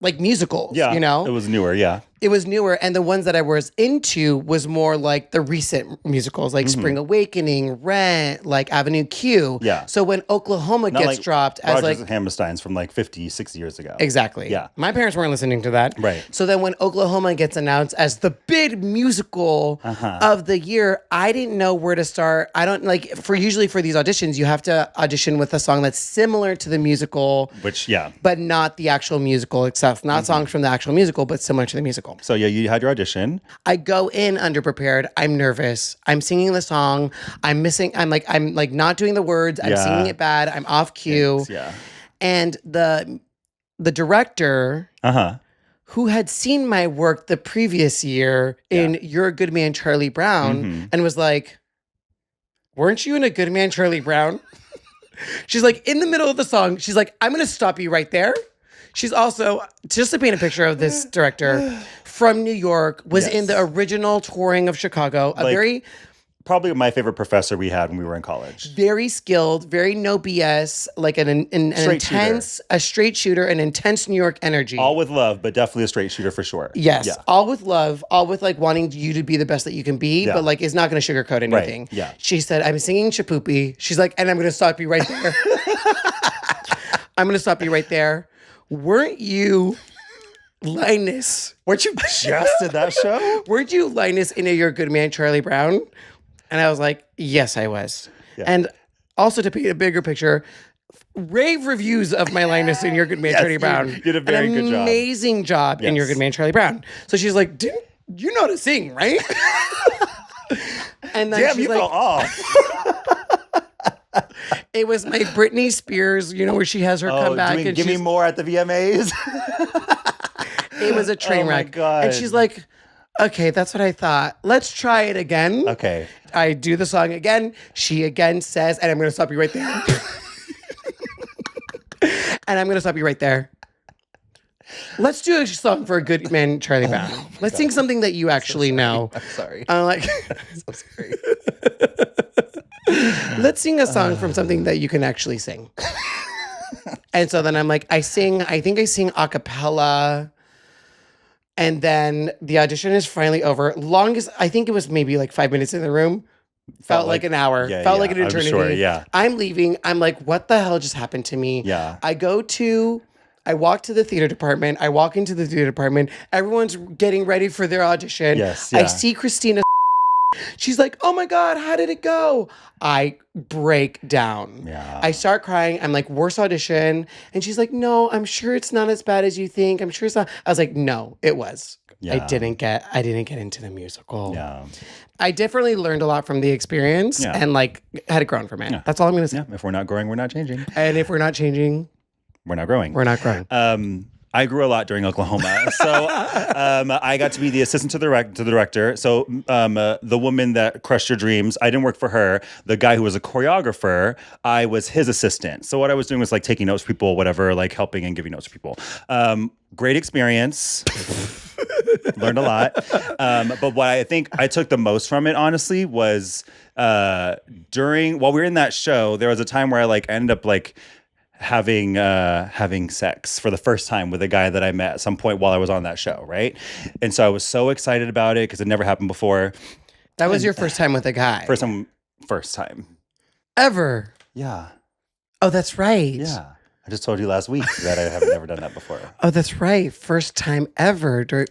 like musicals, you know? It was newer, It was newer, and the ones that I was into was more like the recent musicals, like Spring Awakening, Rant, like Avenue Q. Yeah. So when Oklahoma gets like dropped as Rodgers like and Hammerstein's from like 50, 60 years ago. Exactly. Yeah. My parents weren't listening to that. Right. So then when Oklahoma gets announced as the big musical of the year, I didn't know where to start. I don't like usually for these auditions, you have to audition with a song that's similar to the musical. But not the actual musical itself. Not songs from the actual musical, but similar to the musical. So yeah, you had your audition. I go in underprepared. I'm nervous. I'm singing the song. I'm like not doing the words. I'm singing it bad. I'm off cue. Yeah. And the director who had seen my work the previous year in You're a Good Man, Charlie Brown, and was like, "Weren't you in A Good Man, Charlie Brown?" She's like, in the middle of the song, she's like, "I'm going to stop you right there." She's also, just to paint a picture of this director, from New York, was in the original touring of Chicago, a very probably my favorite professor we had when we were in college. Very skilled, very no BS, like an intense, a straight shooter, an intense New York energy. All with love, but definitely a straight shooter for sure. Yes, Yeah. all with love, all with like wanting you to be the best that you can be, but like is not going to sugarcoat anything. Right. Yeah. She said, I'm singing Shapoopy. She's like, and I'm going to stop you right there. I'm going to stop you right there. Weren't you Linus? Weren't you just in that show? Weren't you Linus in a You're a Good Man, Charlie Brown? And I was like, yes, I was. Yeah. And also to paint a bigger picture, rave reviews of my Linus in You're a Good Man, Charlie Brown. You did a very good job. Amazing job in You're a Good Man, Charlie Brown. So she's like, didn't you know how to sing, right? And then damn, she's you like, fell off. It was my Britney Spears, you know, where she has her comeback. And give me more at the VMAs. It was a train wreck. Oh my God. And she's like, okay, that's what I thought. Let's try it again. Okay. I do the song again. She again says, and I'm going to stop you right there. And I'm going to stop you right there. Let's do a song for a good man, Charlie Brown. Let's sing something that you actually know. I'm sorry. I'm like, I'm so sorry. let's sing a song from something that you can actually sing. And so then I'm like, I think I sing a cappella. And then the audition is finally over. Longest, I think it was maybe like 5 minutes in the room. Felt like an hour. Felt like an eternity. I'm sure, yeah. I'm leaving. I'm like, what the hell just happened to me? Yeah. I walk to the theater department. I walk into the theater department. Everyone's getting ready for their audition. Yes. I see Christina. She's like, oh my God, how did it go? I break down. Yeah. I start crying. I'm like, worst audition. And she's like, no, I'm sure it's not as bad as you think. I'm sure it's not. I was like, no, it was. Yeah. I didn't get into the musical. Yeah. I definitely learned a lot from the experience and like had grown from it. Yeah. That's all I'm going to say. Yeah. If we're not growing, we're not changing. And if we're not changing, we're not growing. We're not growing. I grew a lot during Oklahoma. So I got to be the assistant to the director. So the woman that crushed your dreams, I didn't work for her. The guy who was a choreographer, I was his assistant. So what I was doing was like taking notes for people, whatever, like helping and giving notes to people. Great experience. Learned a lot. But what I think I took the most from it, honestly, was while we were in that show, there was a time where I like ended up like having sex for the first time with a guy that I met at some point while I was on that show, right? And so I was so excited about it because it never happened before. That was your first time with a guy? First time. Ever? Yeah. Oh, that's right. Yeah. I just told you last week that I have never done that before. Oh, that's right. First time ever during...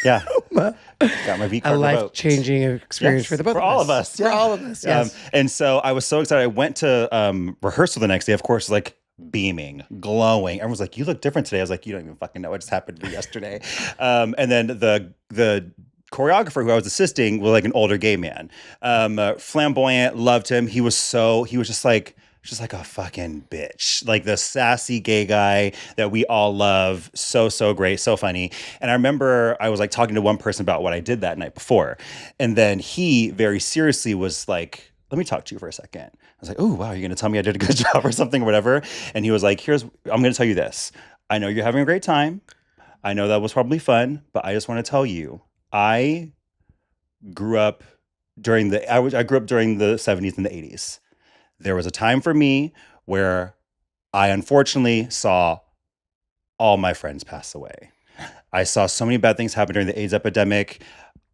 Yeah. Got my V card. A life-changing experience for the both of us. For all of us. For all of us, yes. And so I was so excited. I went to rehearsal the next day, of course, like beaming, glowing. Everyone's like, you look different today. I was like, you don't even fucking know what just happened to me yesterday. And then the choreographer who I was assisting was like an older gay man. Flamboyant, loved him. He was just like a fucking bitch. Like the sassy gay guy that we all love. So great, so funny. And I remember I was like talking to one person about what I did that night before. And then he very seriously was like, let me talk to you for a second. I was like, oh, wow, you're going to tell me I did a good job or something or whatever. And he was like, I'm going to tell you this. I know you're having a great time. I know that was probably fun, but I just want to tell you, I grew up during the 70s and the 80s. There was a time for me where I unfortunately saw all my friends pass away. I saw so many bad things happen during the AIDS epidemic.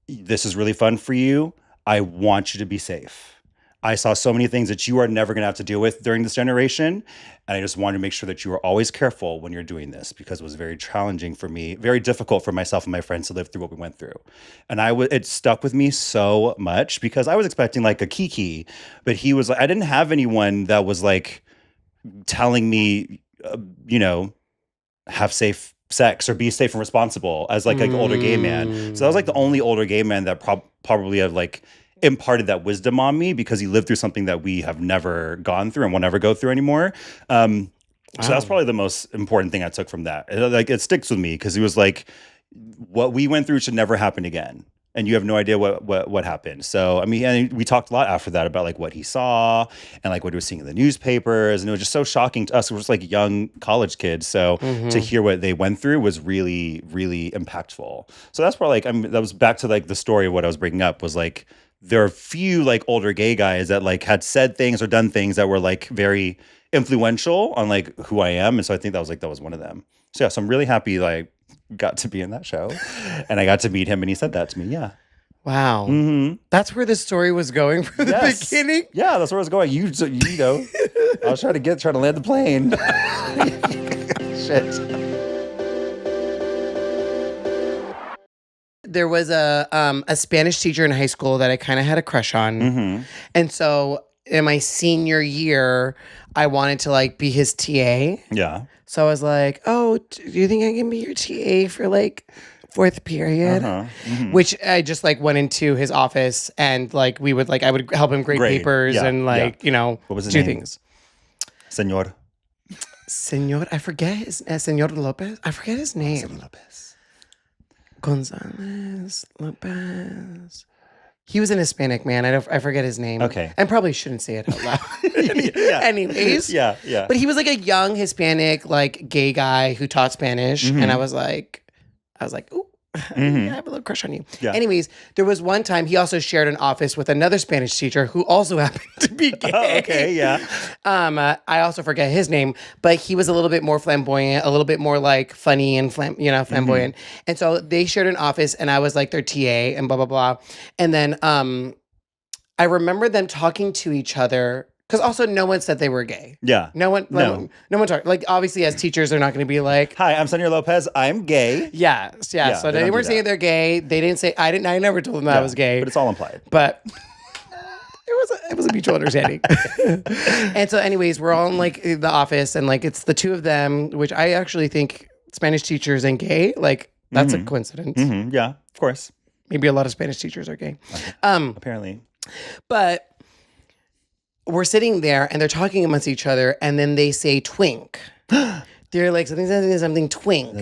This is really fun for you. I want you to be safe. I saw so many things that you are never going to have to deal with during this generation. And I just wanted to make sure that you are always careful when you're doing this because it was very challenging for me, very difficult for myself and my friends to live through what we went through. And it stuck with me so much because I was expecting like a Kiki, but he was like, I didn't have anyone that was like telling me, have safe sex or be safe and responsible as like an older gay man. So that was like the only older gay man that probably have like imparted that wisdom on me because he lived through something that we have never gone through and will never go through anymore. So that's probably the most important thing I took from that. It sticks with me because he was like, what we went through should never happen again. And you have no idea what happened. So, I mean, and we talked a lot after that about like what he saw and like what he was seeing in the newspapers. And it was just so shocking to us. It was like young college kids. So to hear what they went through was really, really impactful. So that's where like, that was back to like the story of what I was bringing up was like, there are a few like older gay guys that like had said things or done things that were like very influential on like who I am. And so I think that was one of them. So yeah, so I'm really happy like got to be in that show and I got to meet him and he said that to me. Yeah. Wow. Mm-hmm. That's where the story was going from the beginning. Yeah, that's where I was going. You know, I was trying to land the plane. Shit. There was a Spanish teacher in high school that I kind of had a crush on. Mm-hmm. And so in my senior year, I wanted to like be his TA. Yeah. So I was like, "Oh, do you think I can be your TA for like fourth period?" Mm-hmm. Which I just like went into his office and like I would help him grade papers and like, what was his do name? things. Senor I forget his Senor Lopez. I forget his name. Gonzalez Lopez. He was an Hispanic man. I forget his name. Okay. I probably shouldn't say it out loud. Yeah. Anyways. Yeah. But he was like a young Hispanic, like gay guy who taught Spanish. Mm-hmm. And I was like, ooh, Mm-hmm. I have a little crush on you. Yeah. Anyways, there was one time he also shared an office with another Spanish teacher who also happened to be gay. Oh, okay, yeah. I also forget his name, but he was a little bit more flamboyant, a little bit more like funny and flamboyant. Mm-hmm. And so they shared an office, and I was like their TA, and blah blah blah. And then I remember them talking to each other. Because also no one said they were gay. Yeah. No one talked. Like, obviously, as teachers, they're not going to be like, "Hi, I'm Senor Lopez. I'm gay." Yeah. So they weren't saying they're gay. They didn't say, I never told them that I was gay. But it's all implied. But it was a mutual understanding. And so anyways, we're all in like the office and like it's the two of them, which I actually think Spanish teachers and gay, like that's a coincidence. Mm-hmm. Yeah, of course. Maybe a lot of Spanish teachers are gay. Apparently. But we're sitting there and they're talking amongst each other and then they say twink. They're like something twink.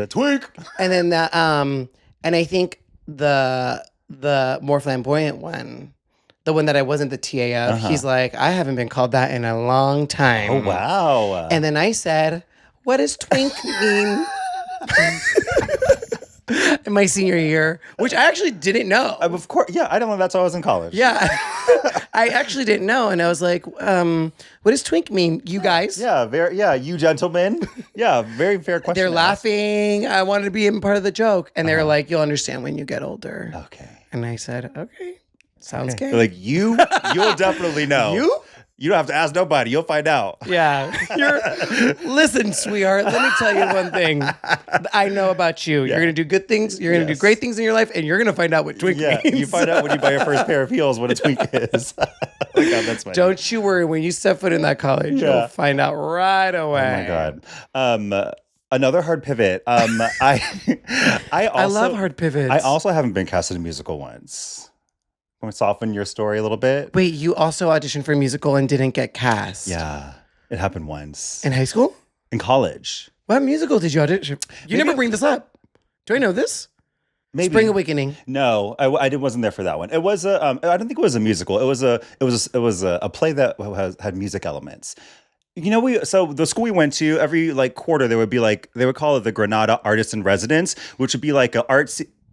Twink. And then and I think the more flamboyant one, the one that I wasn't the TA of, he's like, I haven't been called that in a long time. Oh wow. And then I said, what does twink mean? In my senior year, which I actually didn't know. Of course, yeah, I don't know. That's why I was in college. Yeah, I actually didn't know, and I was like, "What does twink mean, you guys?" Yeah, you gentlemen. Yeah, very fair question. They're laughing. I wanted to be in part of the joke, and they were like, "You'll understand when you get older." Okay. And I said, "Okay, sounds good." They're like you'll definitely know. You don't have to ask nobody. You'll find out. Yeah. Listen, sweetheart, let me tell you one thing I know about you. Yeah. You're going to do good things. You're going to do great things in your life, and you're going to find out what twink means. You find out when you buy your first pair of heels what a twink is. Oh my God, that's funny. Don't you worry. When you step foot in that college, you'll find out right away. Oh my God. Another hard pivot. I love hard pivots. I also haven't been cast in a musical once. Can we soften your story a little bit? Wait, you also auditioned for a musical and didn't get cast? Yeah, it happened once. In high school? In college. What musical did you audition? You never bring this up. Do I know this? Maybe. Spring Awakening. No, I wasn't there for that one. It was I don't think it was a musical. It was a play that had music elements. So the school we went to, every like quarter there would be like, they would call it the Granada Artist in Residence, which would be like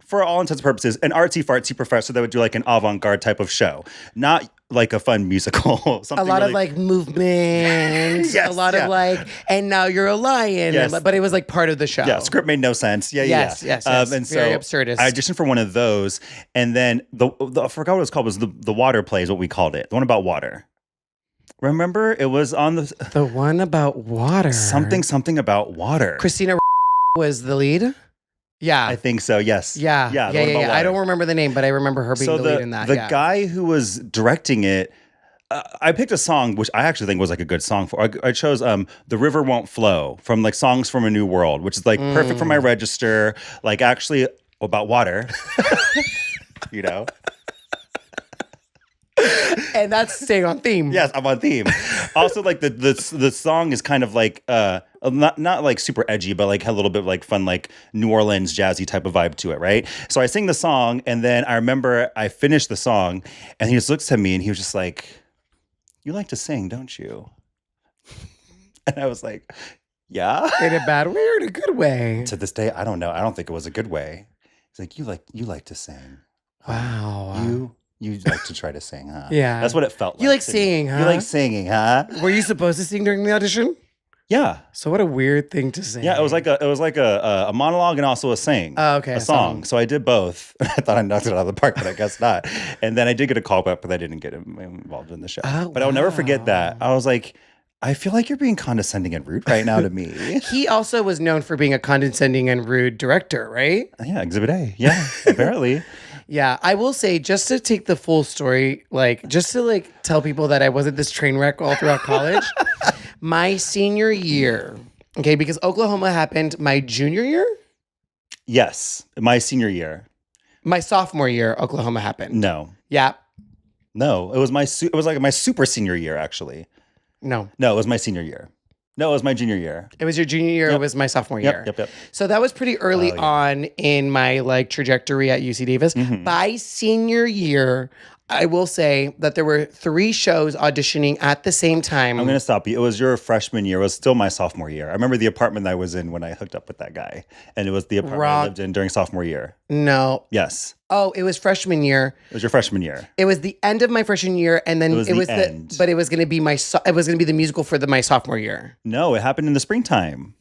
for all intents and purposes, an artsy-fartsy professor that would do like an avant-garde type of show, not like a fun musical. A lot of like movement, yes, a lot of like, and now you're a lion. Yes. But it was like part of the show. Yeah, script made no sense. Yes. And very so absurdist. I auditioned for one of those, and then I forgot what it was called. It was the water play is what we called it. The one about water. Remember, it was on the one about water. Something about water. Christina was the lead. Yeah, I think so. Yes. Yeah. I don't remember the name, but I remember her being the lead in that. The guy who was directing it, I picked a song which I actually think was like a good song for. I chose "The River Won't Flow" from like Songs from a New World, which is like perfect for my register. Like actually about water. And that's staying on theme. Yes, I'm on theme. Also, like the song is kind of like not like super edgy, but like a little bit like fun, like New Orleans jazzy type of vibe to it, right? So I sing the song, and then I remember I finished the song, and he just looks at me, and he was just like, "You like to sing, don't you?" And I was like, "Yeah." In a bad way or in a good way? To this day, I don't know. I don't think it was a good way. He's like, "You like to sing. Wow. You like to try to sing, huh? Yeah. That's what it felt like. You like to me. singing, huh? You like singing, huh? Were you supposed to sing during the audition? Yeah. So what a weird thing to say. Yeah, it was like a monologue and also a sing. Oh, okay. A song. So I did both. I thought I knocked it out of the park, but I guess not. And then I did get a call back, but I didn't get involved in the show. Oh, but I'll never forget that. I was like, I feel like you're being condescending and rude right now to me. He also was known for being a condescending and rude director, right? Yeah, Exhibit A. Yeah, apparently. Yeah, I will say, just to take the full story, like just to like tell people that I wasn't this train wreck all throughout college. My senior year, okay, because Oklahoma happened my junior year. Yes, my senior year. My sophomore year, Oklahoma happened. No, Yeah. no, it was it was like my super senior year actually. No. No, it was my senior year. No, it was my junior year. It was your junior year. Yep. It was my sophomore year. Yep. So that was pretty early on in my like trajectory at UC Davis. Mhm. By senior year, I will say that there were 3 shows auditioning at the same time. I'm going to stop you. It was your freshman year. It was still my sophomore year. I remember the apartment that I was in when I hooked up with that guy. And it was the apartment I lived in during sophomore year. No. Yes. Oh, it was freshman year. It was your freshman year. It was the end of my freshman year, and then It was the end. but it was going to be it was going to be the musical for my sophomore year. No, it happened in the springtime.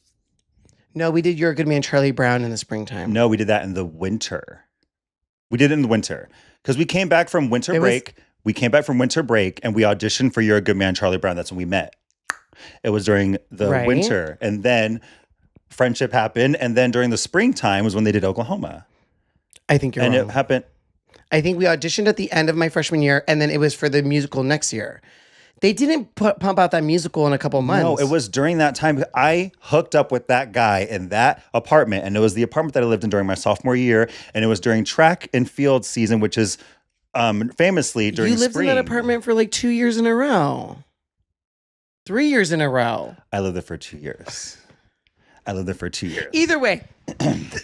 No, we did You're a Good Man, Charlie Brown in the springtime. No, we did that in the winter. We did it in the winter because we came back from winter break. We came back from winter break and we auditioned for You're a Good Man, Charlie Brown. That's when we met. It was during the winter. And then friendship happened. And then during the springtime was when they did Oklahoma. I think you're wrong. And it happened. I think we auditioned at the end of my freshman year, and then it was for the musical next year. They didn't pump out that musical in a couple months. No, it was during that time. I hooked up with that guy in that apartment. And it was the apartment that I lived in during my sophomore year. And it was during track and field season, which is famously during You lived spring. in that apartment for like 2 years in a row. 3 years in a row. I lived there for 2 years. Either way,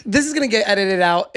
this is going to get edited out.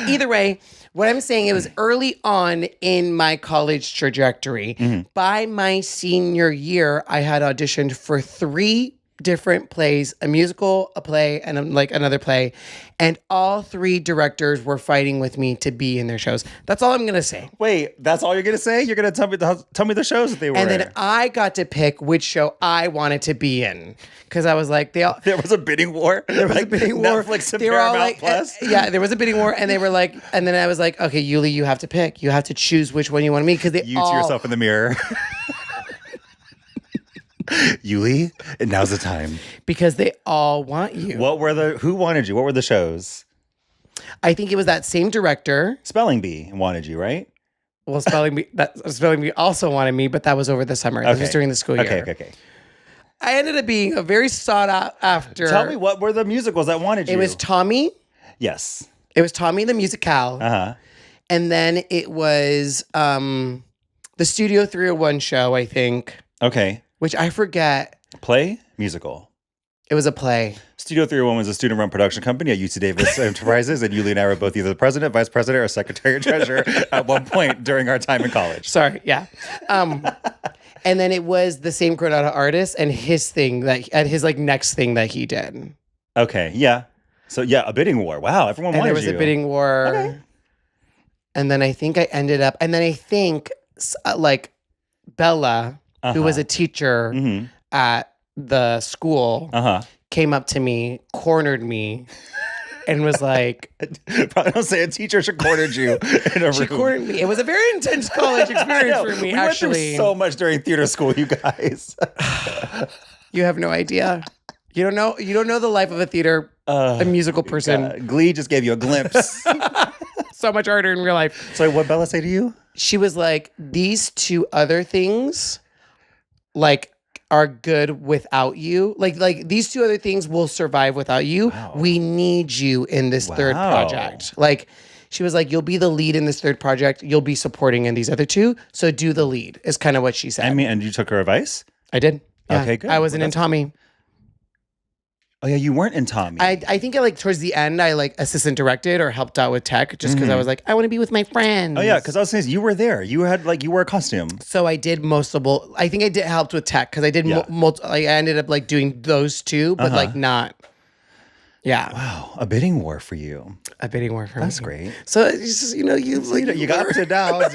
Either way, what I'm saying, it was early on in my college trajectory. Mm-hmm. By my senior year, I had auditioned for 3 different plays, a musical, a play, and like another play. And all 3 directors were fighting with me to be in their shows. That's all I'm going to say. Wait, that's all you're going to say? You're going to tell me the shows that they were And in. then I got to pick which show I wanted to be in. Because I was like, there was a bidding war? There was a bidding war. Netflix and They were all Paramount like, Plus? yeah, there was a bidding war. And they were like, and then I was like, okay, Yuli, you have to pick. You have to choose which one you want to be. Because they You to yourself in the mirror. Yuli, and now's the time. Because they all want you. Who wanted you? What were the shows? I think it was that same director. Spelling Bee wanted you, right? Well, Spelling Bee also wanted me, but that was over the summer. This was during the school year. Okay. I ended up being a very sought after. Tell me, what were the musicals that wanted you? It was Tommy. Yes. It was Tommy the Musicale. Uh-huh. And then it was the Studio 301 show, I think. Okay. Which I forget. Play? Musical. It was a play. Studio 301 was a student-run production company at UC Davis Enterprises, and Yuli and I were both either the president, vice president, or secretary or treasurer at one point during our time in college. Sorry, yeah. And then it was the same Granada artist and his thing and his like next thing that he did. Okay, yeah. So yeah, a bidding war. Wow, everyone wanted you. And there was a bidding war. Okay. And then I think I ended up, like Bella, who was a teacher at the school, came up to me, cornered me, and was like, Probably don't say a teacher should cornered you in a room. She cornered me. It was a very intense college experience for me, we actually. went through so much during theater school, you guys. You have no idea. You don't know the life of a musical person. Glee just gave you a glimpse. So much harder in real life. So what Bella say to you? She was like, these 2 other things, like, are good without you. Like these 2 other things will survive without you. Wow. We need you in this 3rd project. Like, she was like, you'll be the lead in this 3rd project. You'll be supporting in these other 2. So do the lead is kind of what she said. I mean, and you took her advice? I did. Yeah. Okay, good. I wasn't in Tommy. Oh yeah, you weren't in Tommy. I think towards the end, I like assistant directed or helped out with tech just because I was like, I want to be with my friends. Oh yeah, because I was saying you were there. You wore a costume. So I did I think I did helped with tech because I did I ended up like doing those 2, but like not. Yeah. Wow, a bidding war for you. A bidding war for me. That's great. So it's just, You got ups and downs,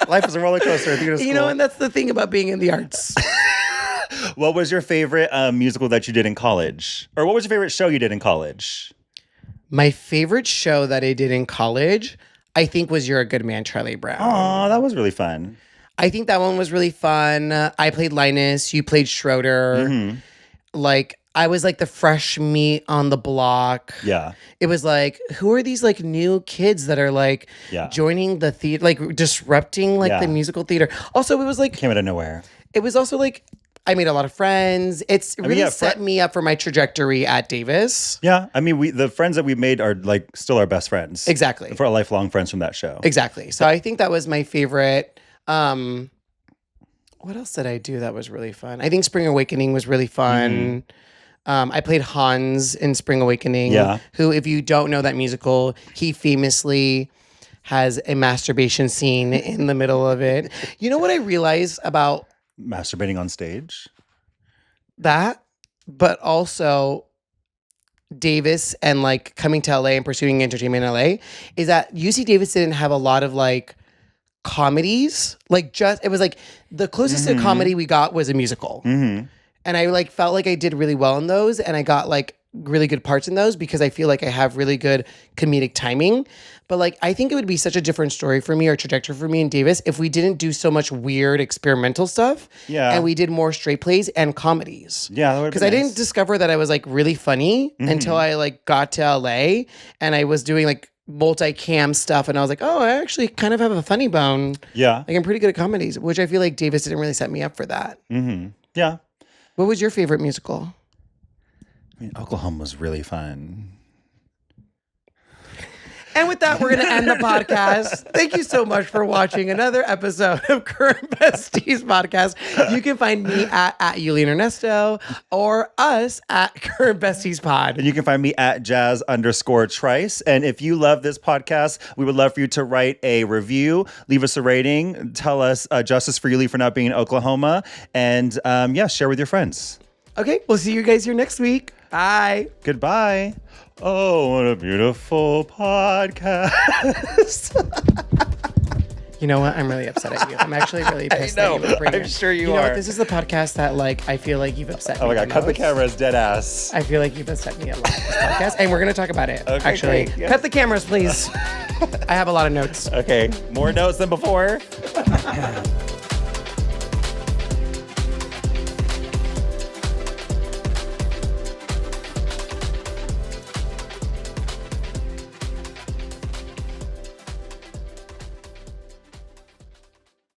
Life is a roller coaster. And that's the thing about being in the arts. What was your favorite musical that you did in college? Or what was your favorite show you did in college? My favorite show that I did in college, I think, was You're a Good Man, Charlie Brown. Oh, that was really fun. I think that one was really fun. I played Linus. You played Schroeder. Mm-hmm. I was the fresh meat on the block. Yeah. It was who are these new kids that are joining the theater, disrupting the musical theater. Also, it was came out of nowhere. It was also I made a lot of friends. It's really set me up for my trajectory at Davis. Yeah. I mean, the friends that we made are still our best friends. Exactly. For our lifelong friends from that show. Exactly. So I think that was my favorite. What else did I do that was really fun? I think Spring Awakening was really fun. I played Hans in Spring Awakening. Yeah. Who, if you don't know that musical, he famously has a masturbation scene in the middle of it. You know what I realized about masturbating on stage? That, but also Davis and coming to LA and pursuing entertainment in LA is that UC Davis didn't have a lot of comedies. It was the closest to comedy we got was a musical. Mm-hmm. And I felt I did really well in those, and I got really good parts in those because I feel I have really good comedic timing. But I think it would be such a different story for me or trajectory for me in Davis if we didn't do so much weird experimental stuff. Yeah. And we did more straight plays and comedies. Yeah, that would be because I didn't discover that I was really funny until I got to LA and I was doing multi-cam stuff, and I was oh, I actually kind of have a funny bone. Yeah. I'm pretty good at comedies, which I feel Davis didn't really set me up for that. Mm-hmm. Yeah. What was your favorite musical? I mean, Oklahoma was really fun. And with that, we're going to end the podcast. Thank you so much for watching another episode of Current Besties podcast. You can find me at Yulian Ernesto or us at Current Besties Pod. And you can find me at Jazz_Trice. And if you love this podcast, we would love for you to write a review, leave us a rating, tell us justice for Yuli for not being in Oklahoma, and share with your friends. Okay, we'll see you guys here next week. Bye. Goodbye. Oh, what a beautiful podcast. You know what? I'm really upset at you. I'm actually really pissed I know. at you. I'm sure you know are. What? This is the podcast that I feel you've upset me. Oh my God, cut the cameras, dead ass. I feel you've upset me a lot this podcast, and we're going to talk about it. Okay, actually. great. Yeah. Cut the cameras, please. I have a lot of notes. Okay, more notes than before.